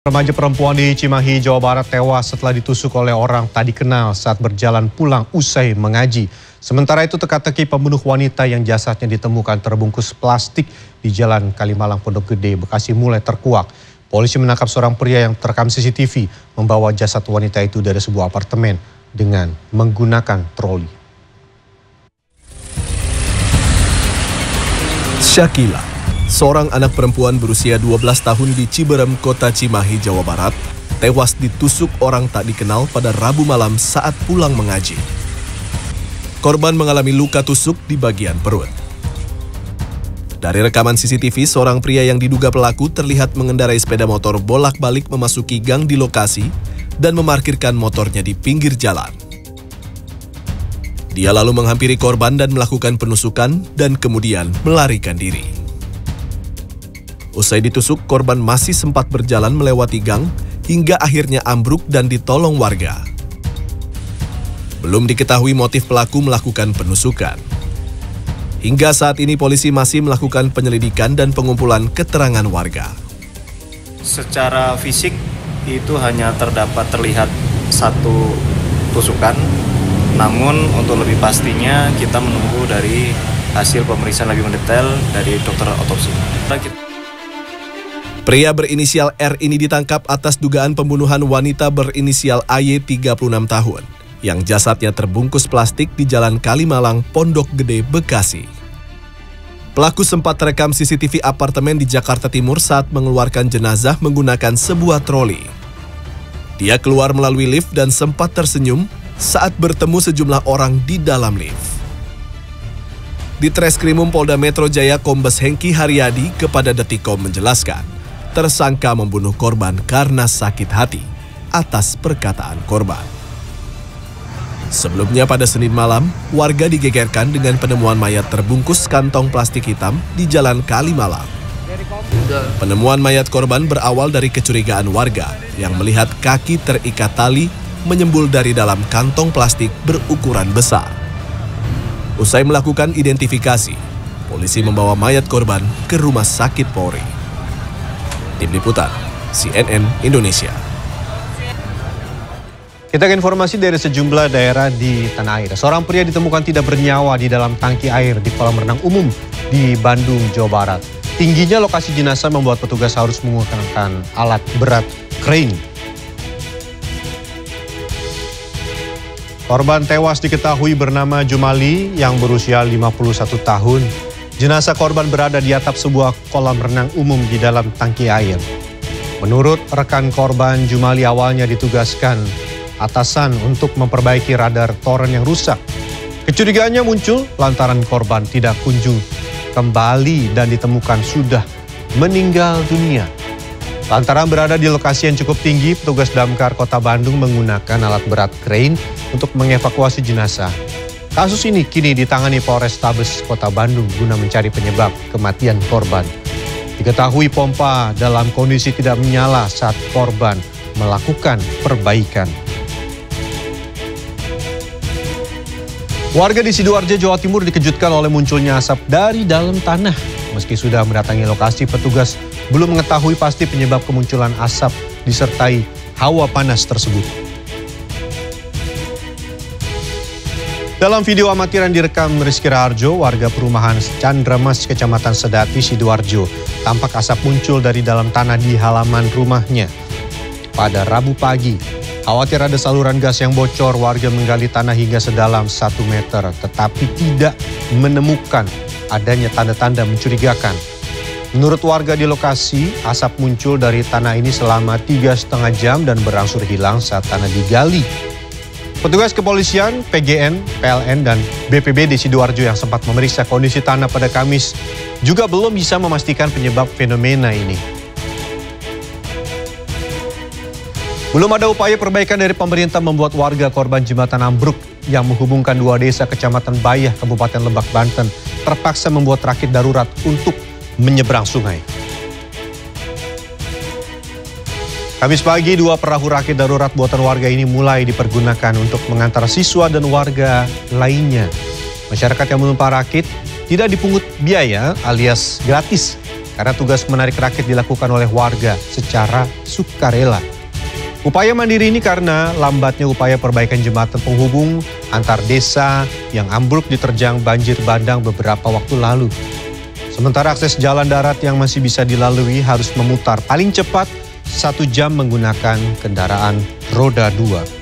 Remaja perempuan di Cimahi, Jawa Barat tewas setelah ditusuk oleh orang tak dikenal saat berjalan pulang usai mengaji. Sementara itu teka-teki pembunuh wanita yang jasadnya ditemukan terbungkus plastik di Jalan Kalimalang, Pondok Gede, Bekasi mulai terkuak. Polisi menangkap seorang pria yang terekam CCTV membawa jasad wanita itu dari sebuah apartemen dengan menggunakan troli. Syakila, seorang anak perempuan berusia 12 tahun di Ciberem, Kota Cimahi, Jawa Barat, tewas ditusuk orang tak dikenal pada Rabu malam saat pulang mengaji. Korban mengalami luka tusuk di bagian perut. Dari rekaman CCTV, seorang pria yang diduga pelaku terlihat mengendarai sepeda motor bolak-balik memasuki gang di lokasi dan memarkirkan motornya di pinggir jalan. Dia lalu menghampiri korban dan melakukan penusukan dan kemudian melarikan diri. Usai ditusuk, korban masih sempat berjalan melewati gang hingga akhirnya ambruk dan ditolong warga. Belum diketahui motif pelaku melakukan penusukan. Hingga saat ini polisi masih melakukan penyelidikan dan pengumpulan keterangan warga. Secara fisik itu hanya terlihat satu tusukan, namun untuk lebih pastinya kita menunggu dari hasil pemeriksaan lebih mendetail dari dokter otopsi. Pria berinisial R ini ditangkap atas dugaan pembunuhan wanita berinisial AY 36 tahun yang jasadnya terbungkus plastik di Jalan Kalimalang, Pondok Gede, Bekasi. Pelaku sempat terekam CCTV apartemen di Jakarta Timur saat mengeluarkan jenazah menggunakan sebuah troli. Dia keluar melalui lift dan sempat tersenyum saat bertemu sejumlah orang di dalam lift. Di Treskrimum Polda Metro Jaya, Kombes Hengki Haryadi kepada Detikkom menjelaskan, tersangka membunuh korban karena sakit hati atas perkataan korban. Sebelumnya pada Senin malam, warga digegerkan dengan penemuan mayat terbungkus kantong plastik hitam di Jalan Kalimalang. Penemuan mayat korban berawal dari kecurigaan warga yang melihat kaki terikat tali menyembul dari dalam kantong plastik berukuran besar. Usai melakukan identifikasi, polisi membawa mayat korban ke Rumah Sakit Polri. Tim Liputan, CNN Indonesia. Kita ke informasi dari sejumlah daerah di tanah air. Seorang pria ditemukan tidak bernyawa di dalam tangki air di kolam renang umum di Bandung, Jawa Barat. Tingginya lokasi jenazah membuat petugas harus menggunakan alat berat crane. Korban tewas diketahui bernama Jumali yang berusia 51 tahun. Jenazah korban berada di atap sebuah kolam renang umum di dalam tangki air. Menurut rekan korban, Jumali awalnya ditugaskan atasan untuk memperbaiki radar toren yang rusak. Kecurigaannya muncul lantaran korban tidak kunjung kembali dan ditemukan sudah meninggal dunia. Lantaran berada di lokasi yang cukup tinggi, petugas damkar Kota Bandung menggunakan alat berat crane untuk mengevakuasi jenazah. Kasus ini kini ditangani Polrestabes Kota Bandung guna mencari penyebab kematian korban. Diketahui pompa dalam kondisi tidak menyala saat korban melakukan perbaikan. Warga di Sidoarjo, Jawa Timur dikejutkan oleh munculnya asap dari dalam tanah. Meski sudah mendatangi lokasi, petugas belum mengetahui pasti penyebab kemunculan asap disertai hawa panas tersebut. Dalam video amatir yang direkam Rizky Raharjo, warga perumahan Candramas, Kecamatan Sedati, Sidoarjo, tampak asap muncul dari dalam tanah di halaman rumahnya. Pada Rabu pagi, khawatir ada saluran gas yang bocor, warga menggali tanah hingga sedalam 1 meter, tetapi tidak menemukan adanya tanda-tanda mencurigakan. Menurut warga di lokasi, asap muncul dari tanah ini selama 3,5 jam dan berangsur hilang saat tanah digali. Petugas kepolisian, PGN, PLN, dan BPBD Sidoarjo yang sempat memeriksa kondisi tanah pada Kamis juga belum bisa memastikan penyebab fenomena ini. Belum ada upaya perbaikan dari pemerintah membuat warga korban jembatan ambruk yang menghubungkan 2 desa Kecamatan Bayah, Kabupaten Lebak, Banten terpaksa membuat rakit darurat untuk menyeberang sungai. Kamis pagi, 2 perahu rakit darurat buatan warga ini mulai dipergunakan untuk mengantar siswa dan warga lainnya. Masyarakat yang menumpang rakit tidak dipungut biaya alias gratis karena tugas menarik rakit dilakukan oleh warga secara sukarela. Upaya mandiri ini karena lambatnya upaya perbaikan jembatan penghubung antar desa yang ambruk diterjang banjir bandang beberapa waktu lalu. Sementara akses jalan darat yang masih bisa dilalui harus memutar paling cepat 1 jam menggunakan kendaraan roda 2.